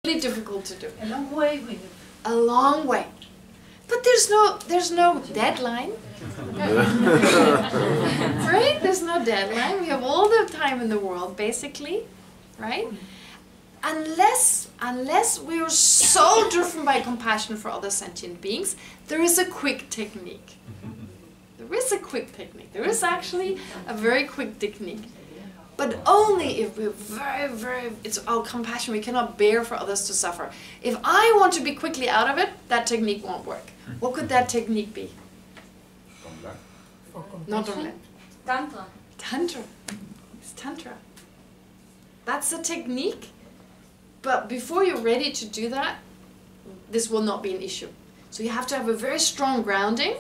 really difficult to do. A long way we have. A long way. But there's no deadline. Right? There's no deadline. We have all the time in the world, basically, right? Unless we are so driven by compassion for other sentient beings, there is a quick technique. There is a quick technique. There is actually a very quick technique. But only if we're it's our compassion, we cannot bear for others to suffer. If I want to be quickly out of it, that technique won't work. What could that technique be? Not Domlet. Tantra. Tantra. It's Tantra. That's the technique. But before you're ready to do that, this will not be an issue. So you have to have a very strong grounding.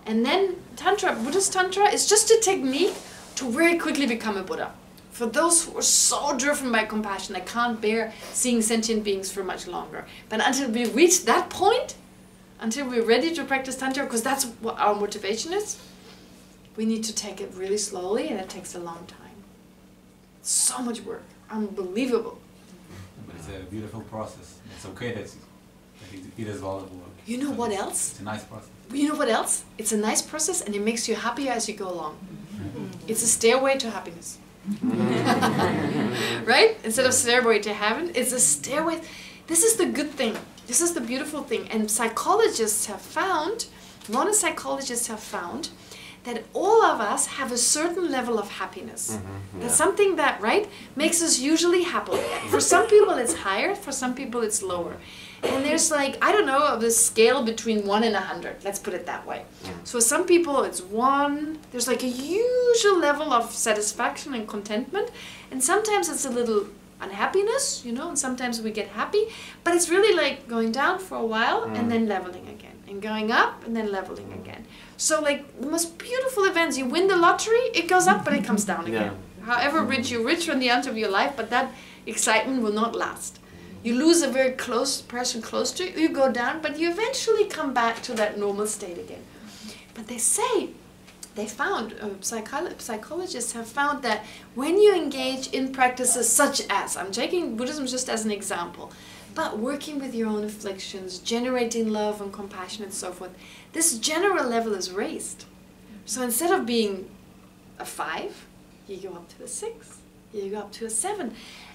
And then Tantra, Buddhist Tantra, is just a technique to very quickly become a Buddha. For those who are so driven by compassion, they can't bear seeing sentient beings for much longer. But until we reach that point, until we're ready to practice Tantra, because that's what our motivation is, we need to take it really slowly, and it takes a long time. So much work. Unbelievable. But it's a beautiful process. It's okay that it is all the work. You know what else? It's a nice process. You know what else? It's a nice process, and it makes you happier as you go along. It's a stairway to happiness. Right? Instead of stairway to heaven, it's a stairway. This is the good thing. This is the beautiful thing. And psychologists have found, modern psychologists have found, that all of us have a certain level of happiness. That's something that, right, makes us usually happy. For some people it's higher, for some people it's lower. And there's like, I don't know, the scale between 1 and 100, let's put it that way. So some people it's 1, there's like a usual level of satisfaction and contentment, and sometimes it's a little unhappiness, you know, and sometimes we get happy, but it's really like going down for a while and then leveling again, and going up and then leveling again. So like the most beautiful events, you win the lottery, it goes up but it comes down again. However rich, you're rich from the end of your life, but that excitement will not last. You lose a very close person close to you, you go down, but you eventually come back to that normal state again. But they say, they found, psychologists have found that when you engage in practices such as, I'm taking Buddhism just as an example, but working with your own afflictions, generating love and compassion and so forth, this general level is raised. So instead of being a 5, you go up to a 6, you go up to a 7,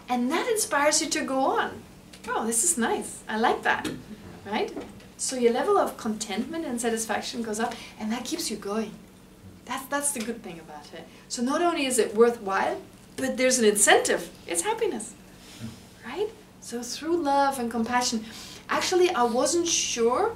and that inspires you to go on. Oh, this is nice. I like that, right? So your level of contentment and satisfaction goes up, and that keeps you going. That's the good thing about it. So not only is it worthwhile, but there's an incentive. It's happiness, right? So through love and compassion, actually I wasn't sure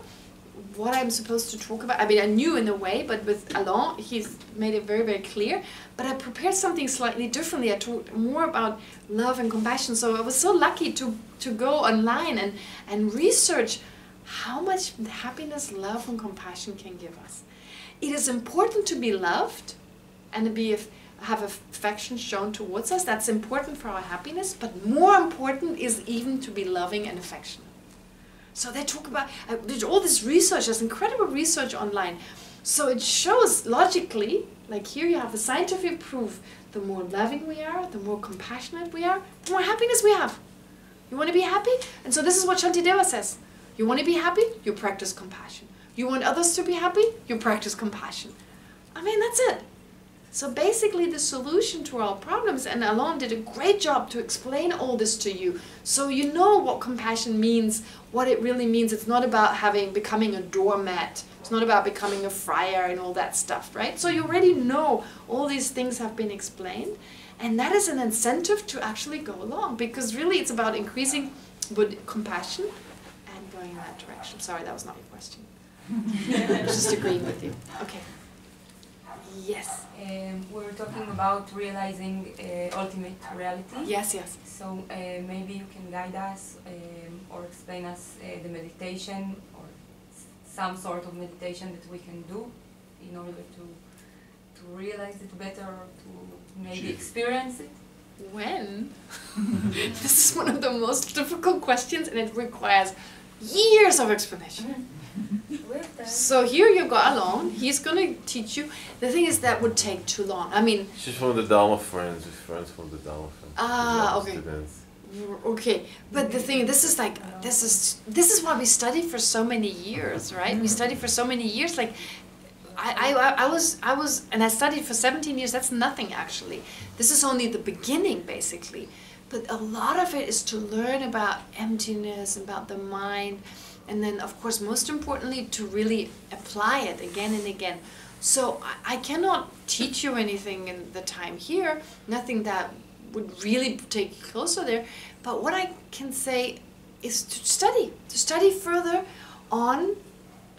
what I'm supposed to talk about. I mean, I knew in a way, but with Alain, he's made it very, very clear. But I prepared something slightly differently. I talked more about love and compassion. So I was so lucky to go online and research how much happiness, love, and compassion can give us. It is important to be loved and to have affection shown towards us. That's important for our happiness. But more important is even to be loving and affectionate. So they talk about, there's all this research, there's incredible research online. So it shows logically, like here you have the scientific proof, the more loving we are, the more compassionate we are, the more happiness we have. You want to be happy? And so this is what Shantideva says. You want to be happy? You practice compassion. You want others to be happy? You practice compassion. I mean, that's it. So basically the solution to our problems, and Alain did a great job to explain all this to you, so you know what compassion means, what it really means. It's not about becoming a doormat. It's not about becoming a friar and all that stuff, right? So you already know all these things have been explained, and that is an incentive to actually go along, because really it's about increasing compassion and going in that direction. Sorry, that was not your question. I was just agreeing with you. Okay. Yes. We're talking about realizing ultimate reality. Yes, yes. So maybe you can guide us or explain us the meditation or some sort of meditation that we can do in order to realize it better, or to maybe experience it. When? This is one of the most difficult questions, and it requires years of explanation. So here you go alone, he's going to teach you. The thing is that would take too long. I mean... She's from the Dharma friends, with friends from the Dharma friends. Ah, okay. Students. Okay, but the thing, this is why we study for so many years, right? We study for so many years. Like, I was, and I studied for 17 years. That's nothing actually. This is only the beginning, basically. But a lot of it is to learn about emptiness, about the mind, and then, of course, most importantly, to really apply it again and again. So I cannot teach you anything in the time here. Nothing that would really take you closer there. But what I can say is to study further on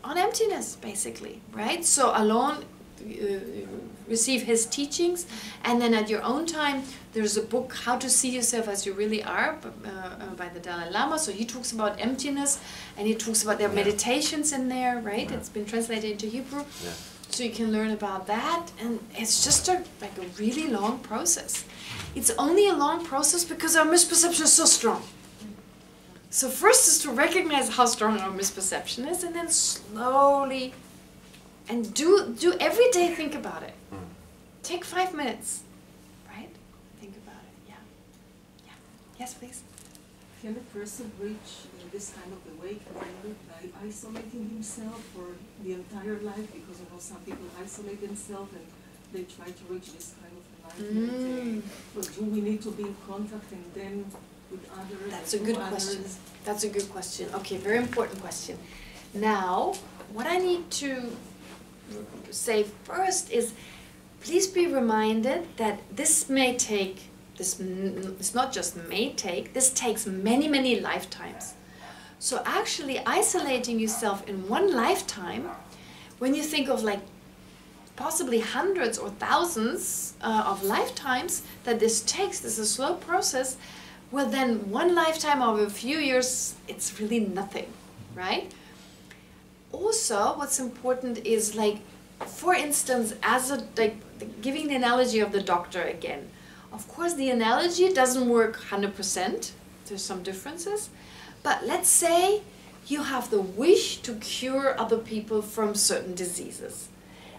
emptiness, basically, right? So alone, receive his teachings, and then at your own time, there's a book, How to See Yourself as You Really Are, by the Dalai Lama. So he talks about emptiness, and he talks about their meditations in there, right? It's been translated into Hebrew. Yeah. So you can learn about that, and it's just like a really long process. It's only a long process because our misperception is so strong. So first is to recognize how strong our misperception is, and then slowly, and do every day, think about it. Take 5 minutes, right? Think about it, yeah. Yes, please. Can a person reach this kind of awakening by isolating himself for the entire life? Because some people isolate themselves and they try to reach this kind of enlightenment. But do we need to be in contact and then with others? That's a good question. That's a good question. Okay, very important question. Now, what I need to say first is, please be reminded that this may take, it's not just may take, this takes many, many lifetimes. So actually isolating yourself in one lifetime, when you think of like possibly hundreds or thousands of lifetimes that this takes, this is a slow process, well then one lifetime of a few years, it's really nothing, right? Also, what's important is, like, for instance, giving the analogy of the doctor again. Of course, the analogy doesn't work 100%. There's some differences. But let's say you have the wish to cure other people from certain diseases.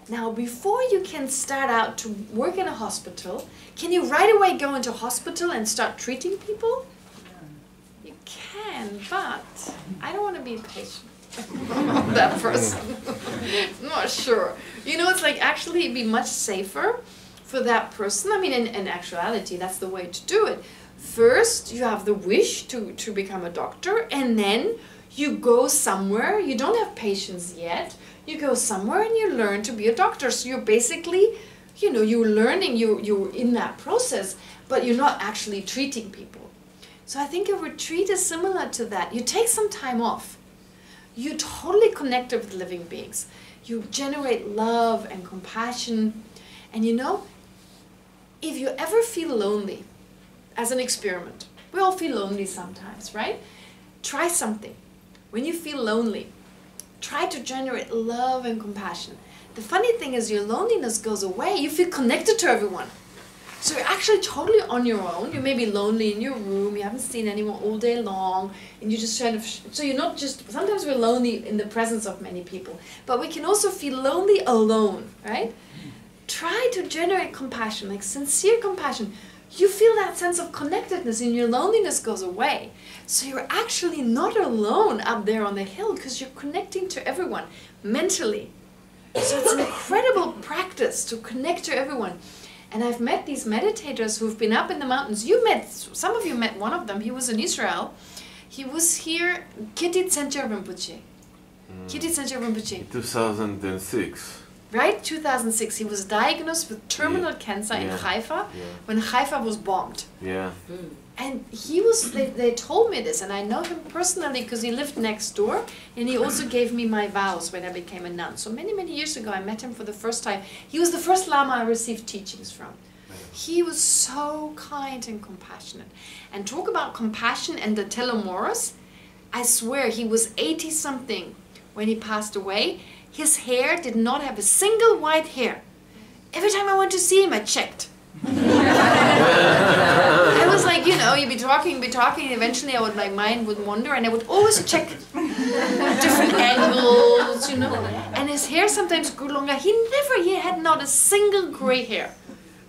Now, before you can start out to work in a hospital, can you right away go into a hospital and start treating people? You can, but I don't want to be a patient. That person. Not sure. You know, it's like actually it'd be much safer for that person. I mean, in actuality, that's the way to do it. First, you have the wish to become a doctor, and then you go somewhere. You don't have patients yet. You go somewhere and you learn to be a doctor. So you're basically, you know, you're learning, you're in that process, but you're not actually treating people. So I think a retreat is similar to that. You take some time off. You totally connect with living beings. You generate love and compassion. And you know, if you ever feel lonely, as an experiment, we all feel lonely sometimes, right? Try something. When you feel lonely, try to generate love and compassion. The funny thing is your loneliness goes away. You feel connected to everyone. So you're actually totally on your own. You may be lonely in your room, you haven't seen anyone all day long, and you just kind of, so you're not just, sometimes we're lonely in the presence of many people, but we can also feel lonely alone, right? Try to generate compassion, like sincere compassion. You feel that sense of connectedness and your loneliness goes away. So you're actually not alone up there on the hill because you're connecting to everyone mentally. So it's an incredible practice to connect to everyone. And I've met these meditators who've been up in the mountains. Some of you met one of them. He was in Israel. He was here, Kitty-Tsencher Rinpoche. Kitty-Tsencher Rinpoche. 2006. Right? 2006. He was diagnosed with terminal cancer in Haifa when Haifa was bombed. Yeah. And he was, they told me this, and I know him personally because he lived next door, and he also gave me my vows when I became a nun. So many, many years ago, I met him for the first time. He was the first Lama I received teachings from. He was so kind and compassionate. And talk about compassion and the telomeres, I swear he was 80-something when he passed away. His hair did not have a single white hair. Every time I went to see him, I checked. I was like, you know, you'd be talking, and eventually my mind would wander, and I would always check different angles, you know. And his hair sometimes grew longer. He had not a single gray hair.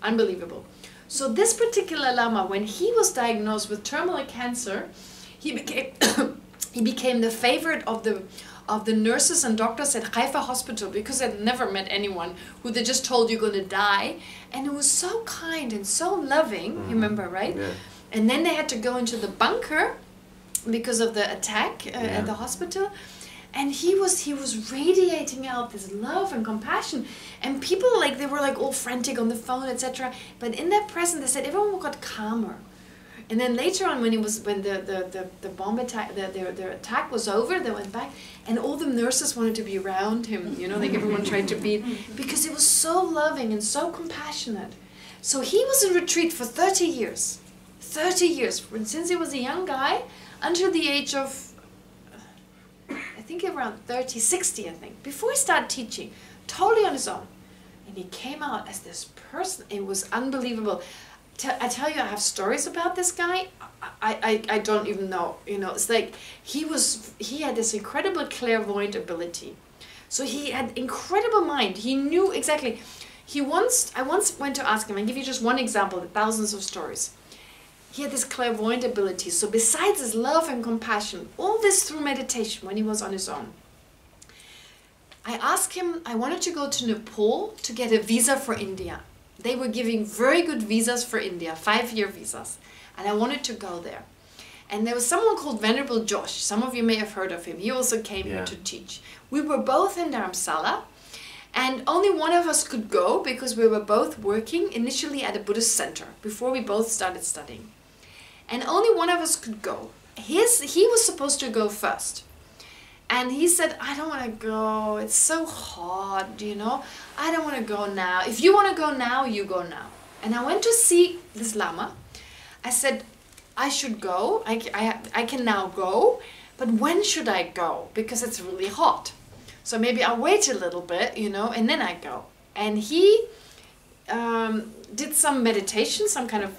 Unbelievable. So this particular Lama, when he was diagnosed with terminal cancer, he became he became the favorite of the nurses and doctors at Haifa Hospital, because they'd never met anyone who they just told you're going to die. And it was so kind and so loving, you remember, right? Yeah. And then they had to go into the bunker because of the attack at the hospital. And he was radiating out this love and compassion. And people, like, they were like all frantic on the phone, etc. But in that presence, they said everyone got calmer. And then later on, when the bomb attack, their attack was over, they went back, and all the nurses wanted to be around him. You know, like everyone tried to be, because it was so loving and so compassionate. So he was in retreat for 30 years. 30 years, since he was a young guy until the age of, I think around 30, 60, I think, before he started teaching, totally on his own. And he came out as this person. It was unbelievable. I tell you, I have stories about this guy. I don't even know. You know, it's like he had this incredible clairvoyant ability. So he had incredible mind. He knew exactly. I once went to ask him. I'll give you just one example of thousands of stories. He had this clairvoyant ability. So besides his love and compassion, all this through meditation when he was on his own. I asked him, I wanted to go to Nepal to get a visa for India. They were giving very good visas for India, 5-year visas. And I wanted to go there. And there was someone called Venerable Josh. Some of you may have heard of him. He also came here to teach. We were both in Dharamsala. And only one of us could go because we were both working initially at a Buddhist center before we both started studying. And only one of us could go. He was supposed to go first. And he said, I don't want to go. It's so hard, you know. I don't want to go now. If you want to go now, you go now. And I went to see this Lama. I said, I should go. I can now go. But when should I go? Because it's really hot. So maybe I'll wait a little bit, you know, and then I go. And he did some meditation, some kind of,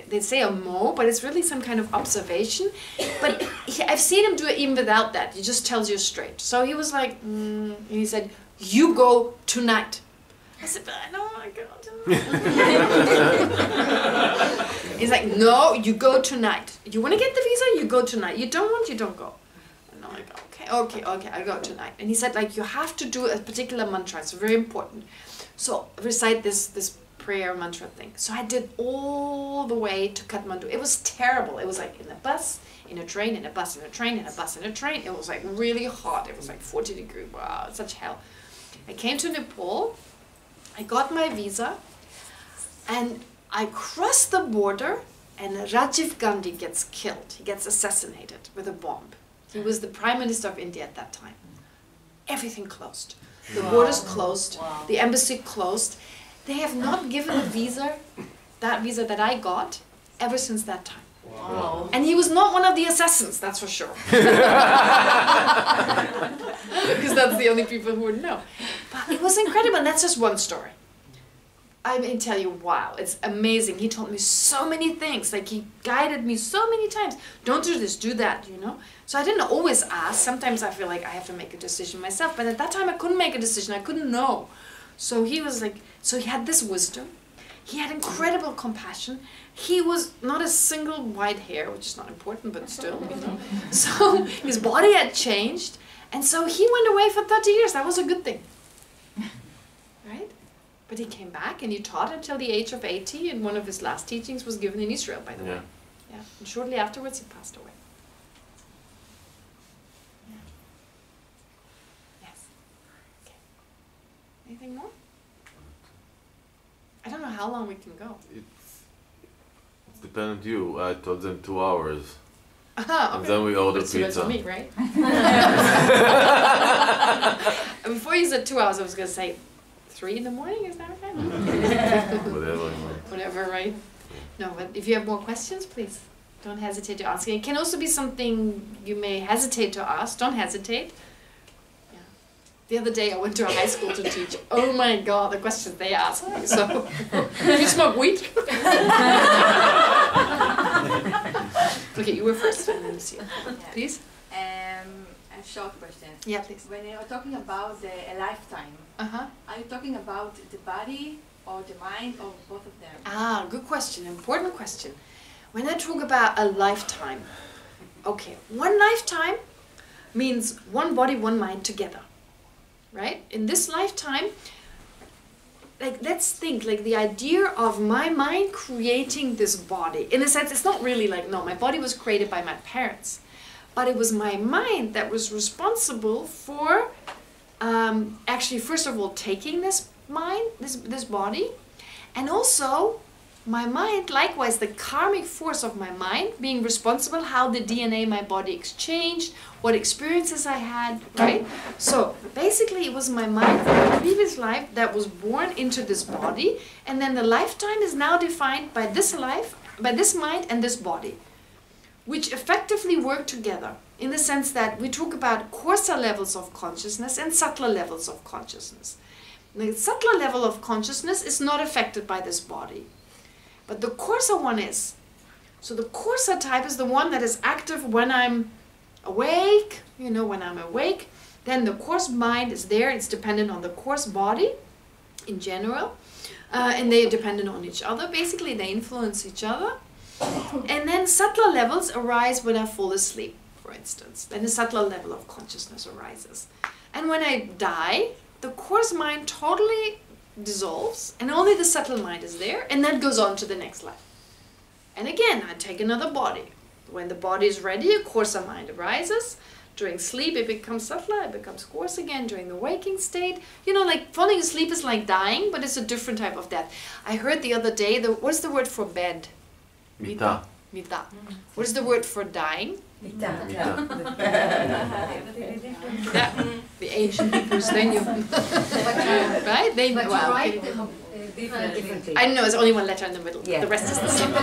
they say a mo, but it's really some kind of observation. But I've seen him do it even without that. He just tells you straight. So he was like, and he said, you go tonight. I said, but I don't want to go tonight. He's like, no, you go tonight. You want to get the visa? You go tonight. You don't want, you don't go. And I'm like, okay, I go tonight. And he said, like, you have to do a particular mantra. It's very important. So recite this prayer mantra thing. So I did all the way to Kathmandu. It was terrible. It was like in a bus, in a train, in a bus, in a train, in a bus, in a train. It was like really hot. It was like 40 degrees. Wow, such hell. I came to Nepal. I got my visa. And I crossed the border and Rajiv Gandhi gets killed. He gets assassinated with a bomb. He was the Prime Minister of India at that time. Everything closed. The borders closed. Wow. The embassy closed. They have not given the visa, that visa that I got, ever since that time. Wow. And he was not one of the assassins, that's for sure. Because that's the only people who would know. But it was incredible, and that's just one story. I may tell you, wow, it's amazing. He told me so many things. Like, he guided me so many times. Don't do this, do that, you know. So I didn't always ask. Sometimes I feel like I have to make a decision myself. But at that time, I couldn't make a decision. I couldn't know. So he was like, so he had this wisdom. He had incredible compassion. He was not a single white hair, which is not important, but still, you know. So his body had changed. And so he went away for 30 years. That was a good thing. Right? But he came back and he taught until the age of 80, and one of his last teachings was given in Israel, by the way. Yeah. And shortly afterwards, he passed away. Yeah. Yes. Okay. Anything more? I don't know how long we can go. It depends on you. I told them 2 hours. Okay. And then we order pizza. pizza. Me, right? Before you said 2 hours, I was going to say 3 in the morning, is that okay? Whatever. Whatever, right? No, but if you have more questions, please don't hesitate to ask. It can also be something you may hesitate to ask. Don't hesitate. Yeah. The other day I went to a high school to teach. Oh my God, the questions they asked me. So, do you smoke weed? Okay, you were first. And then see. Please? A short question. Yeah, please. When you are talking about a lifetime, are you talking about the body or the mind, or both of them? Ah, good question, important question. When I talk about a lifetime, okay, one lifetime means one body, one mind together, right? In this lifetime, like, let's think, like, the idea of my mind creating this body. In a sense, it's not really like, no, my body was created by my parents, but it was my mind that was responsible for actually, first of all, taking this mind, this body, and also my mind, likewise, the karmic force of my mind being responsible how the DNA in my body exchanged, what experiences I had, right? So basically it was my mind from the previous life that was born into this body, and then the lifetime is now defined by this life, by this mind and this body, which effectively work together in the sense that we talk about coarser levels of consciousness and subtler levels of consciousness. The subtler level of consciousness is not affected by this body, but the coarser one is. So the coarser type is the one that is active when I'm awake, you know, when I'm awake. Then the coarse mind is there, it's dependent on the coarse body in general, and they are dependent on each other. Basically, they influence each other. And then subtler levels arise when I fall asleep, for instance. Then a subtler level of consciousness arises. And when I die, the coarse mind totally dissolves, and only the subtle mind is there, and that goes on to the next life. And again, I take another body. When the body is ready, a coarser mind arises. During sleep, it becomes subtler, it becomes coarse again during the waking state. You know, like falling asleep is like dying, but it's a different type of death. I heard the other day, what's the word for bed? Mita. Mita. What is the word for dying? Mita. The ancient peoples, they knew. Right? They knew. Wow, okay. Differently. I know, there's only one letter in the middle. Yeah. The rest is the same.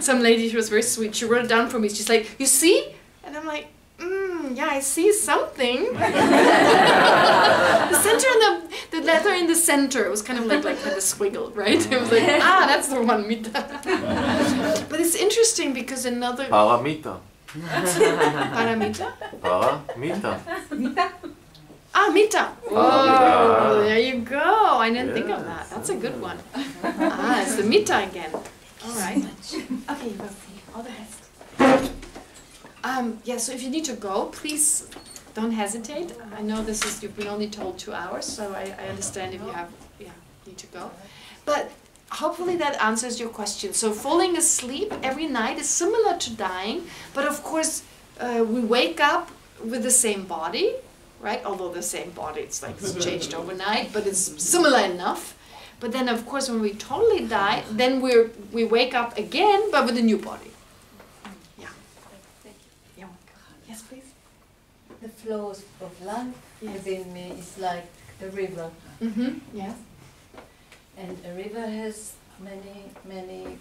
Some lady, she was very sweet. She wrote it down for me. She's like, you see? And I'm like, yeah, I see something. The center and the letter in the center, it was kind of like a squiggle, right? It was like, that's the one, Mita. But it's interesting because another... Paramita. Paramita? Paramita. Mita. Oh, there you go. I didn't think of that. That's a good one. It's the Mita again. All right. Okay, we'll see. All the best. Yeah, so if you need to go, please don't hesitate. I know you've been only told 2 hours, so I understand if you need to go. But hopefully that answers your question. So falling asleep every night is similar to dying, but of course we wake up with the same body, right? Although the same body, it's changed overnight, but it's similar enough. But then of course when we totally die, then we wake up again, but with a new body. Yes, please. The flows of life within me is like a river. Yes. And a river has many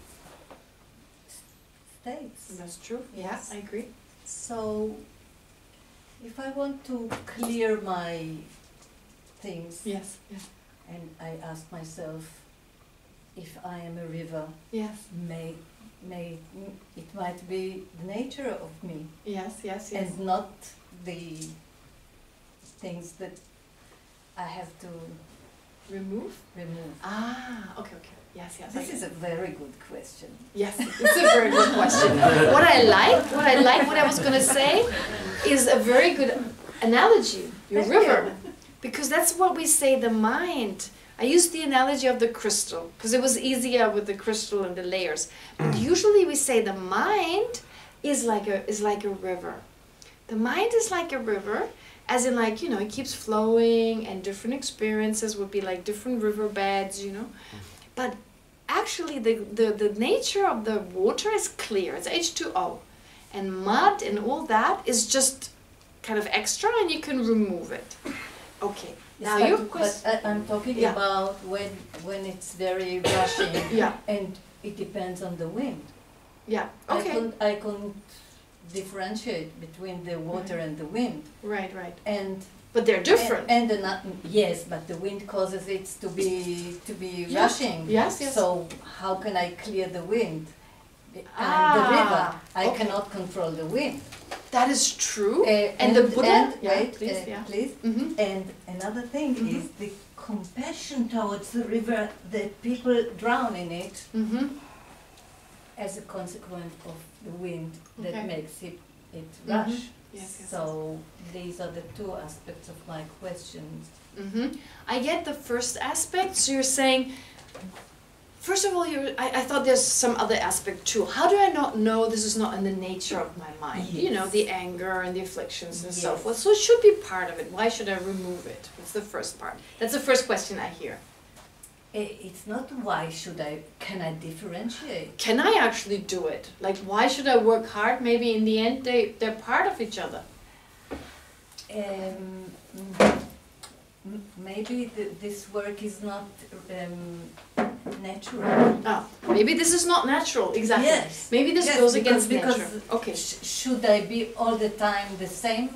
states. That's true. Yes. I agree. So, if I want to clear my things, Yes. and I ask myself, if I am a river, Yes. it might be the nature of me, Yes. and not the things that I have to Remove? remove. Okay. Yes. This is a very good question. Yes, it's a very good question. What I was going to say is a very good analogy, your Thank river. you. Because that's what we say, the mind. I used the analogy of the crystal, because it was easier with the crystal and the layers. But usually we say the mind is like a river. The mind is like a river, as in it keeps flowing, and different experiences would be like different riverbeds, But actually the nature of the water is clear, it's H2O. And mud and all that is just kind of extra, and you can remove it. Okay. Now your question. But I'm talking about when it's very rushing, and it depends on the wind. Yeah. Okay. I couldn't differentiate between the water and the wind. Right. But they're different. Yes, but the wind causes it to be rushing. Yes. So how can I clear the wind? And the river, I cannot control the wind. That is true. And the Buddha... Please. And another thing is the compassion towards the river, that people drown in it as a consequence of the wind that makes it rush. So these are the two aspects of my questions. I get the first aspect. So you're saying, first of all, I thought there's some other aspect too. How do I not know this is not in the nature of my mind? You know, the anger and the afflictions and so forth. So it should be part of it. Why should I remove it? That's the first part. That's the first question I hear. It's not why should I, can I differentiate? Can I actually do it? Like, why should I work hard? Maybe in the end they're part of each other. Maybe this work is not natural. Oh, maybe this is not natural, exactly. Yes. Maybe this goes against because nature. Okay. Should I be all the time the same?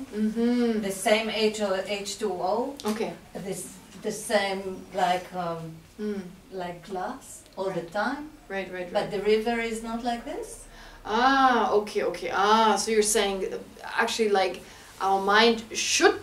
The same H2O? Okay. The same like glass all the time? Right. But the river is not like this? Okay. So you're saying actually like our mind should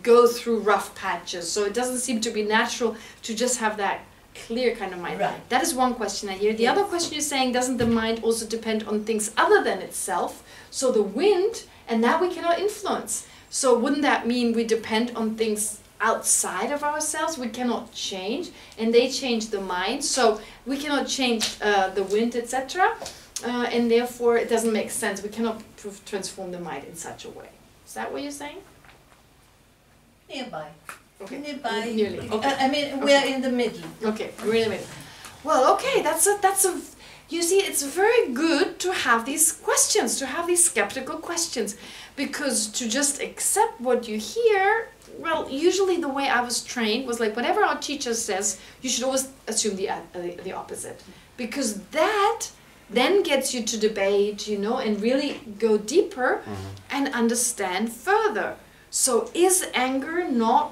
go through rough patches, so it doesn't seem to be natural to just have that clear kind of mind. Right. That is one question I hear. The other question you're saying, doesn't the mind also depend on things other than itself? So the wind, and that we cannot influence. So wouldn't that mean we depend on things outside of ourselves? We cannot change, and they change the mind. So we cannot change the wind, etc. And therefore it doesn't make sense. We cannot transform the mind in such a way. Is that what you're saying? Nearby. Okay. Nearby. Nearly. Okay. I mean, we are in the middle. Okay, we're in the middle. Well, okay, that's a. You see, it's very good to have these questions, to have these skeptical questions, because to just accept what you hear. Well, usually the way I was trained was like whatever our teacher says, you should always assume the opposite, because that then gets you to debate, you know, and really go deeper and understand further. So is anger not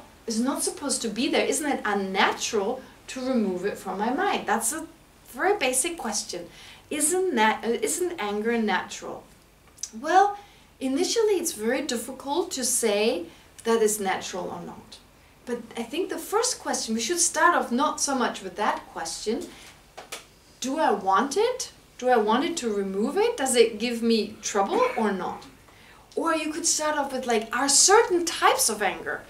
supposed to be there? Isn't it unnatural to remove it from my mind? That's a very basic question. Isn't anger natural? Well, initially it's very difficult to say that is natural or not. But I think the first question, we should start off not so much with that question. Do I want it? Do I want it to remove it? Does it give me trouble or not? Or you could start off with like, are certain types of anger,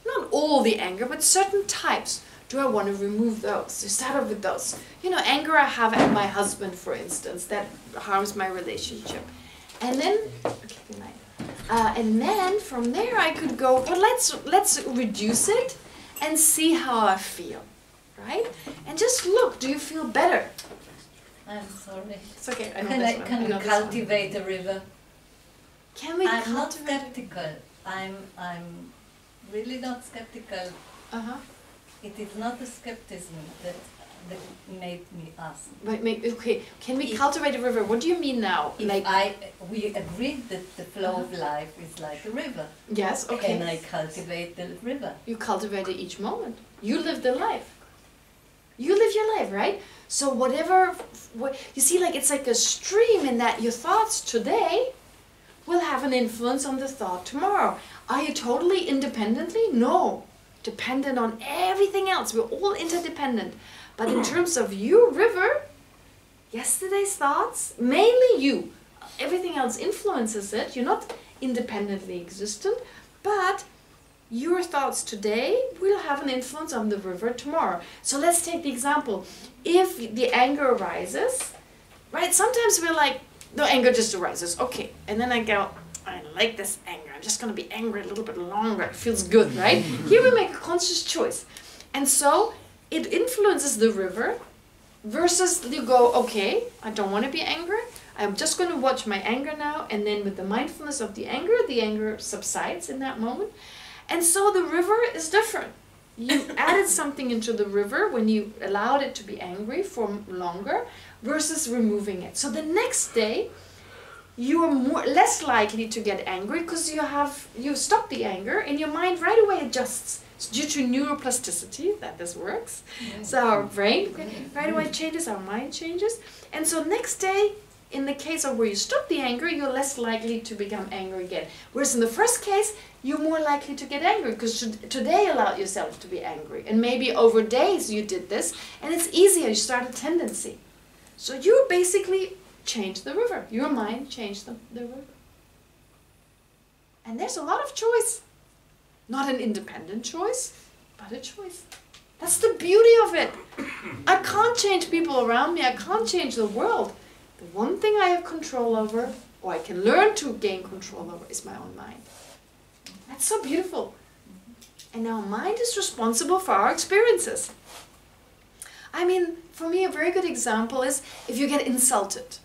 not all the anger, but certain types, do I want to remove those? So start off with those. You know, anger I have at my husband, for instance, that harms my relationship. And then, okay, good night. And then from there I could go, well, let's reduce it and see how I feel, right? And just look, do you feel better? I'm sorry. It's okay. Can we cultivate a river? Can we I'm not cultivate? skeptical. I'm really not skeptical. It is not the skepticism that made me ask. But okay, can we cultivate a river? What do you mean now? We agreed that the flow of life is like a river. Yes. Okay. Can I cultivate the river? You cultivate it each moment. You live the life. You live your life, right? So whatever, you see, like it's like a stream in that your thoughts today will have an influence on the thought tomorrow. Are you totally independently? No. Dependent on everything else. We're all interdependent. But in terms of you, river, yesterday's thoughts, mainly you. Everything else influences it. You're not independently existent, but your thoughts today will have an influence on the river tomorrow. So let's take the example. If the anger arises, right, sometimes we're like, the anger just arises, okay. And then I go, I like this anger. I'm just going to be angry a little bit longer. It feels good, right? Here we make a conscious choice. And so it influences the river versus you go, okay, I don't want to be angry. I'm just going to watch my anger now. And then with the mindfulness of the anger subsides in that moment. And so the river is different. You added something into the river when you allowed it to be angry for longer versus removing it. So the next day, you are less likely to get angry because you stop the anger and your mind right away adjusts. It's due to neuroplasticity that this works. So our brain right away changes, our mind changes. And so next day, in the case of where you stop the anger, you're less likely to become angry again. Whereas in the first case, you're more likely to get angry because today allowed yourself to be angry. And maybe over days you did this, and it's easier, you start a tendency. So you basically change the river. Your mind changed the river. And there's a lot of choice. Not an independent choice, but a choice. That's the beauty of it. I can't change people around me. I can't change the world. The one thing I have control over, or I can learn to gain control over, is my own mind. That's so beautiful. And our mind is responsible for our experiences. I mean, for me, a very good example is if you get insulted.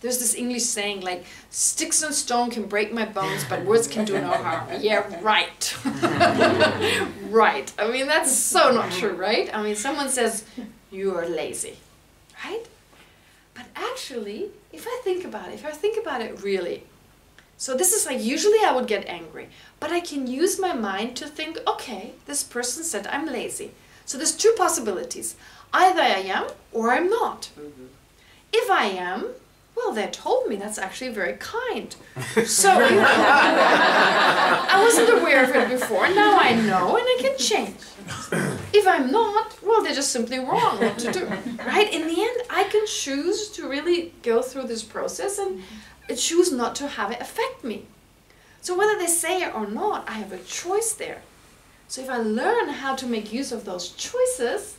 There's this English saying like, sticks and stone can break my bones, but words can do no harm. Yeah, right. Right. I mean, that's so not true, right? I mean, someone says, you are lazy, right? But actually, if I think about it really, so this is like, usually I would get angry, but I can use my mind to think, okay, this person said I'm lazy. So there's two possibilities. Either I am or I'm not. If I am, well, they told me that's actually very kind. So I wasn't aware of it before, now I know and I can change. If I'm not, well, they're just simply wrong what to do, right? In the end, I can choose to really go through this process and choose not to have it affect me. So whether they say it or not, I have a choice there. So if I learn how to make use of those choices,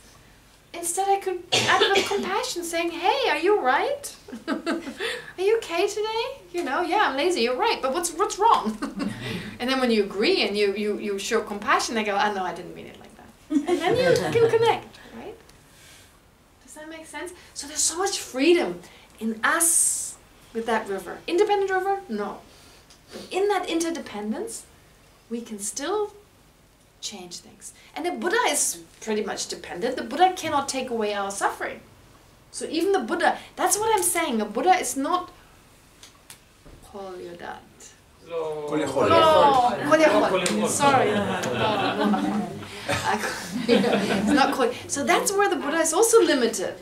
instead I could act with compassion, saying, hey, are you right? Are you okay today? You know, yeah, I'm lazy, you're right, but what's wrong? And then when you agree and you show compassion, they go, oh, no, I didn't mean it like that. And then you can connect, right? Does that make sense? So there's so much freedom in us with that river. Independent river? No. But in that interdependence, we can still change things. And the Buddha is pretty much dependent. The Buddha cannot take away our suffering. So even the Buddha, that's what I'm saying. A Buddha is not sorry. It's not quite. So that's where the Buddha is also limited.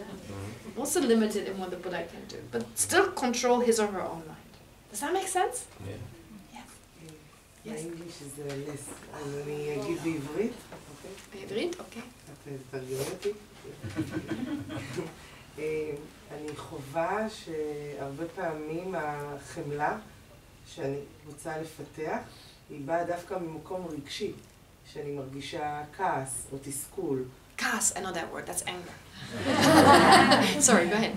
Also limited in what the Buddha can do. But still control his or her own mind. Does that make sense? Yeah. My English is less. אני אגיד בעברית. בעברית? אוקיי. את תרגמי אותי. אני חווה שהרבה פעמים החמלה שאני רוצה לפתח, היא באה דווקא ממקום רגשי, שאני מרגישה כעס או תסכול. כעס, I know that word, that's anger. Sorry, go ahead.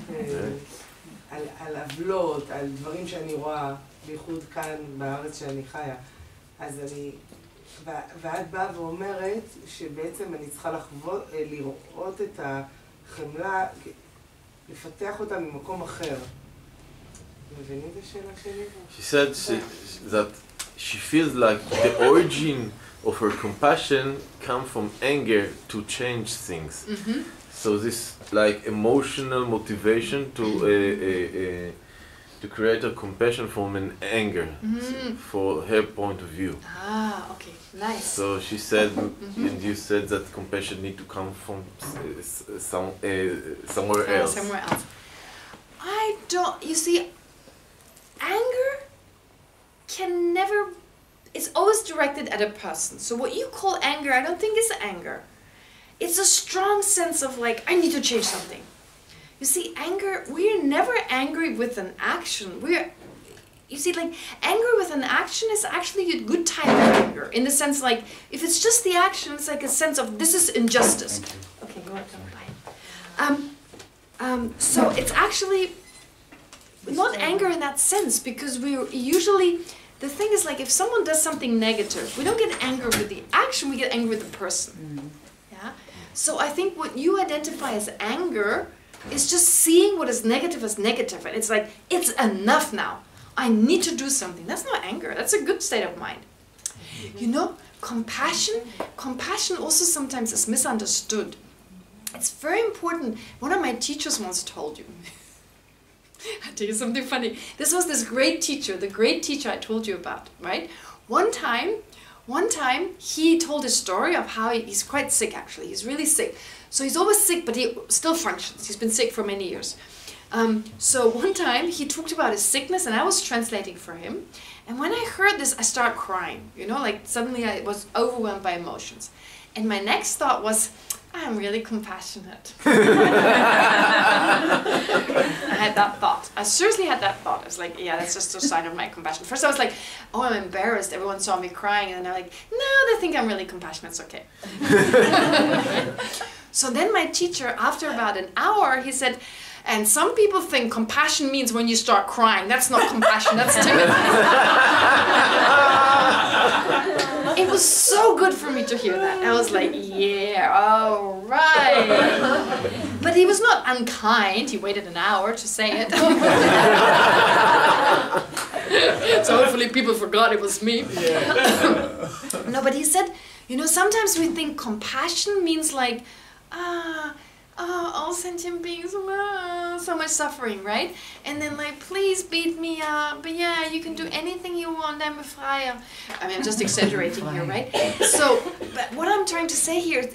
על עוולות, על דברים שאני רואה, בייחוד כאן בארץ שאני חיה. אז ואת באה ואומרת שבעצם אני צריכה לראות את החמלה, לפתח אותה ממקום אחר. מבינים את השאלה שלי? She said that she feels like the origin of her compassion come from anger to change things. Mm-hmm. So this like emotional motivation to create a compassion from an anger, for her point of view. Ah, okay, nice. So she said, and you said that compassion need to come from somewhere else. Somewhere else. I don't, you see, anger can never, it's always directed at a person. So what you call anger, I don't think is anger. It's a strong sense of like, I need to change something. You see, anger, we're never angry with an action. You see, like, anger with an action is actually a good type of anger. In the sense, like, if it's just the action, it's like a sense of, this is injustice. Okay, go ahead, bye. So it's actually not anger in that sense, because we usually, the thing is, like, if someone does something negative, we don't get angry with the action, we get angry with the person. Yeah? So I think what you identify as anger is just seeing what is negative as negative, and it's like, it's enough now. I need to do something. That's not anger. That's a good state of mind. You know, compassion also sometimes is misunderstood. It's very important. One of my teachers once told you. I'll tell you something funny. This was this great teacher, the great teacher I told you about, right? One time he told a story of how he's quite sick, actually. He's really sick. So he's always sick, but he still functions. He's been sick for many years. So one time he talked about his sickness and I was translating for him. And when I heard this, I started crying, you know, like suddenly I was overwhelmed by emotions. And my next thought was, I'm really compassionate. I had that thought. I seriously had that thought. I was like, yeah, that's just a sign of my compassion. First I was like, oh, I'm embarrassed. Everyone saw me crying. And then I'm like, no, they think I'm really compassionate. It's okay. So then my teacher, after about an hour, he said, and some people think compassion means when you start crying. That's not compassion, that's timidity. It was so good for me to hear that. I was like, yeah, all right. But he was not unkind. He waited an hour to say it. So hopefully people forgot it was me. No, but he said, you know, sometimes we think compassion means like, all sentient beings, so much suffering, right? And then like, please beat me up, but yeah, you can do anything you want, I'm a friar. I mean, I'm just exaggerating here, right? So, but what I'm trying to say here,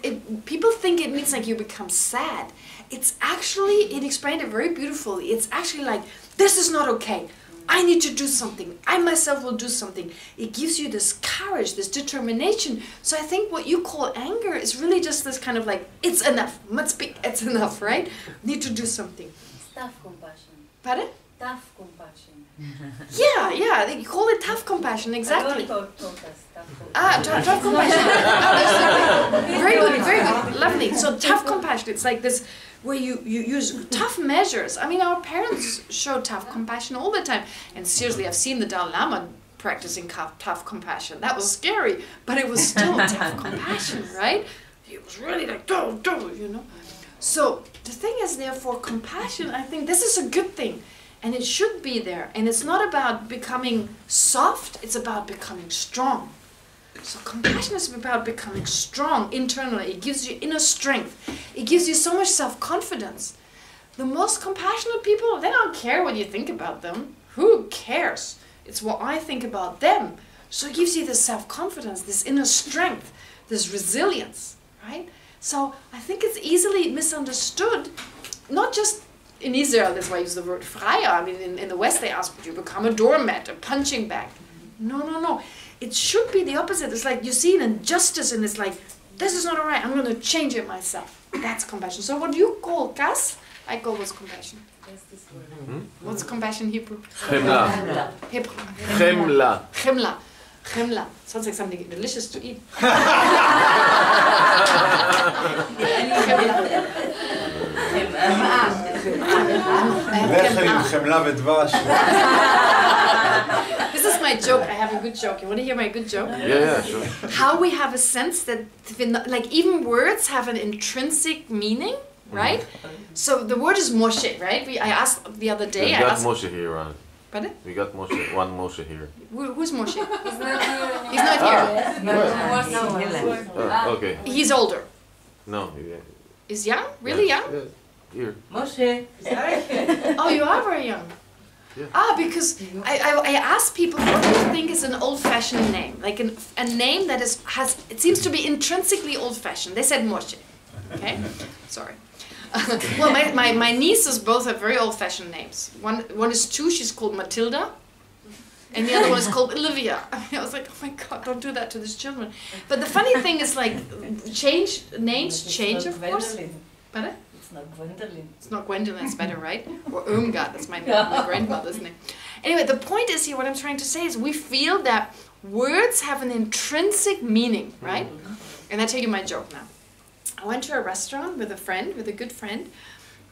people think it means like you become sad. It's actually, it explained it very beautifully, it's actually like, this is not okay. I need to do something. I myself will do something. It gives you this courage, this determination. So I think what you call anger is really just this kind of like, it's enough. Must be, it's enough, right? Need to do something. It's tough compassion. Pardon? Tough compassion. Yeah, they call it tough compassion, exactly. Taught us tough compassion. Tough compassion. Very good, very good, lovely. So tough compassion, it's like this, where you use tough measures. I mean, our parents show tough compassion all the time. And seriously, I've seen the Dalai Lama practicing tough compassion. That was scary, but it was still tough compassion, right? He was really like, do, you know. So the thing is, therefore, compassion, I think this is a good thing. And it should be there. And it's not about becoming soft, it's about becoming strong. So compassion is about becoming strong internally. It gives you inner strength. It gives you so much self-confidence. The most compassionate people, they don't care what you think about them. Who cares? It's what I think about them. So it gives you this self-confidence, this inner strength, this resilience, right? So I think it's easily misunderstood, not just in Israel, that's why I use the word Freier. I mean, in the West they ask, would you become a doormat, a punching bag? No. It should be the opposite. It's like you see an injustice and it's like, this is not all right, I'm going to change it myself. That's compassion. So what do you call kas? I call what's compassion. What's compassion in Hebrew? Chemla. Hebrew. Chemla. Chemla. Chemla. Sounds like something delicious to eat. This is my joke. I have a good joke. You want to hear my good joke? Yeah, sure. How we have a sense that, like, even words have an intrinsic meaning, right? So the word is Moshe, right? I asked the other day. We got Moshe here, Ron. Pardon? We got Moshe, one Moshe here. Who's Moshe? He's not here. He's not here. Okay. He's older. No. Is young? Really young? Yeah. Here. Moshe. Oh, you are very young. Yeah. Because I asked people, what do you think is an old-fashioned name? Like a name that it seems to be intrinsically old-fashioned. They said Moshe. Okay? Sorry. Well, my nieces both have very old-fashioned names. One is 2, she's called Matilda. And the other one is called Olivia. I was like, oh my God, don't do that to these children. But the funny thing is, like, names change, of course. Pardon? It's not Gwendolyn. It's not Gwendolyn, it's better, right? Or Irmgard, that's my grandmother's name. Anyway, the point is here, what I'm trying to say is we feel that words have an intrinsic meaning, right? And I tell you my joke now. I went to a restaurant with a good friend,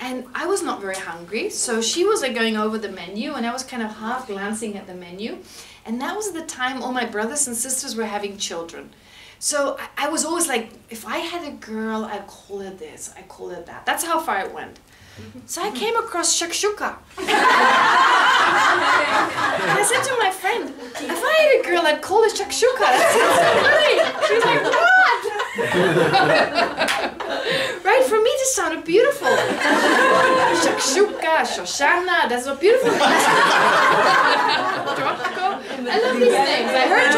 and I was not very hungry, so she was like going over the menu, and I was kind of half glancing at the menu, and that was the time all my brothers and sisters were having children. So I was always like, if I had a girl, I'd call it this, I'd call it that. That's how far it went. So I came across shakshuka. And I said to my friend, if I had a girl, I'd call it shakshuka. That sounds so funny. She was like, what? Right? For me, this sounded beautiful. Shakshuka, Shoshana, that's so beautiful. I love these things. I heard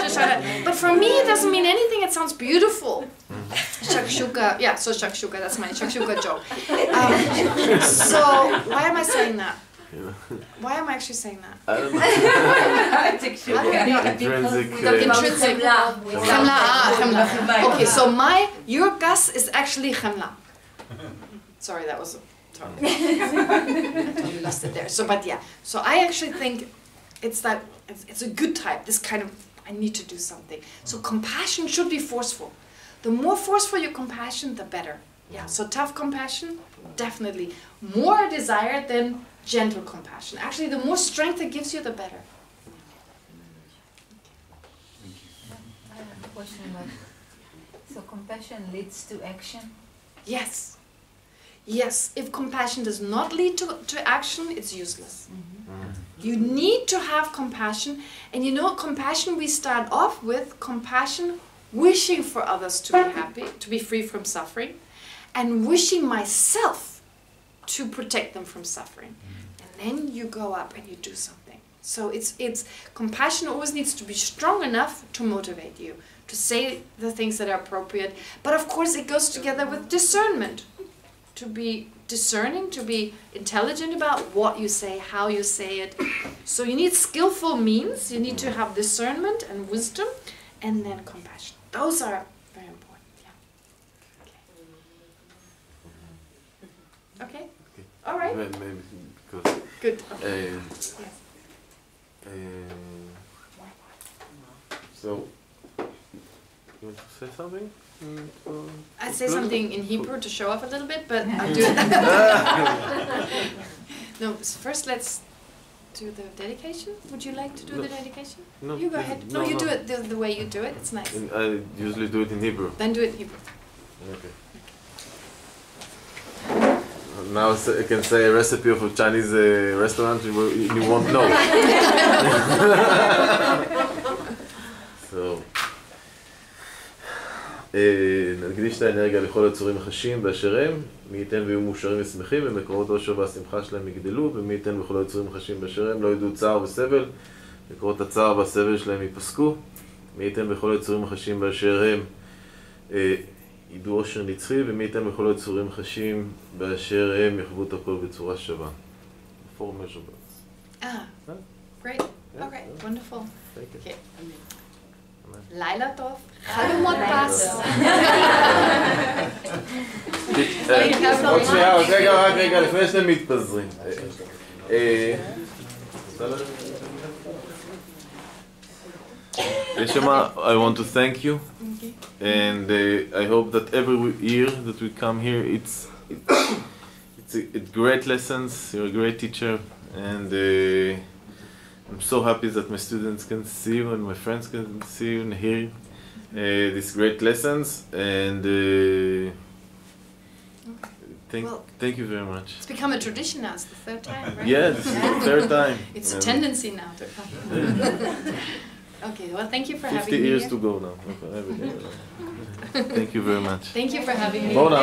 Shoshana. But for me, it doesn't mean anything. It sounds beautiful. shakshuka, yeah, so shakshuka, that's my shakshuka joke. So, why am I saying that? Why am I actually saying that? I don't know. Intrinsic. Intrinsic. Chemla. Okay, so your gas is actually chemla. Sorry, that was totally lost it there. So, but yeah, so I actually think it's that it's a good type. This kind of I need to do something. So compassion should be forceful. The more forceful your compassion, the better. Yeah. So tough compassion, definitely more desired than gentle compassion. Actually, the more strength it gives you, the better. I have a question about, so compassion leads to action? Yes. Yes, if compassion does not lead to action, it's useless. You need to have compassion. And you know, compassion, we start off with compassion, wishing for others to be happy, to be free from suffering, and wishing myself to protect them from suffering. And then you go up and you do something. So it's compassion always needs to be strong enough to motivate you, to say the things that are appropriate. But of course it goes together with discernment. To be discerning, to be intelligent about what you say, how you say it. So you need skillful means, you need to have discernment and wisdom, and then compassion. Those are very important, yeah. Okay? All right. Maybe because... Good. Okay. Yes. So, you want to say something? I say something in Hebrew to show off a little bit, but I'll do it. No, first let's do the dedication. Would you like to do the dedication? No. You go ahead. No, you do it the way you do it. It's nice. I usually do it in Hebrew. Then do it in Hebrew. Okay. Now I can say a recipe of a Chinese restaurant you won't know. So, נקדיש את האנרגיה לכל היצורים החשים באשר הם, מי ייתן ויהיו מאושרים ושמחים, ומקורות האושר והשמחה שלהם יגדלו, ומי ייתן וכל היצורים החשים באשר הם לא ידעו צער וסבל, מקורות הצער והסבל שלהם ייפסקו, מי ייתן וכל היצורים החשים באשר הם ידעו אושר נצחי, ומי ייתן וכל היצורים החשים באשר הם יחוו את הכל בצורה שווה. 4 measurables. Great. Okay, wonderful. Thank you. Okay. לילה טוב, חלומות פס. עוד שנייה, עוד רגע, לפני שאתם מתפזרים. Yeshama, I want to thank you, and I hope that every year that we come here, it's great lessons. You're a great teacher, and I'm so happy that my students can see you and my friends can see you and hear these great lessons, and thank you very much. It's become a tradition now. It's the third time, right? Yes, third time. It's a tendency now to come. Okay, well, thank you for having me 50 years here. to go now. Thank you very much. Thank you for having me. Bon,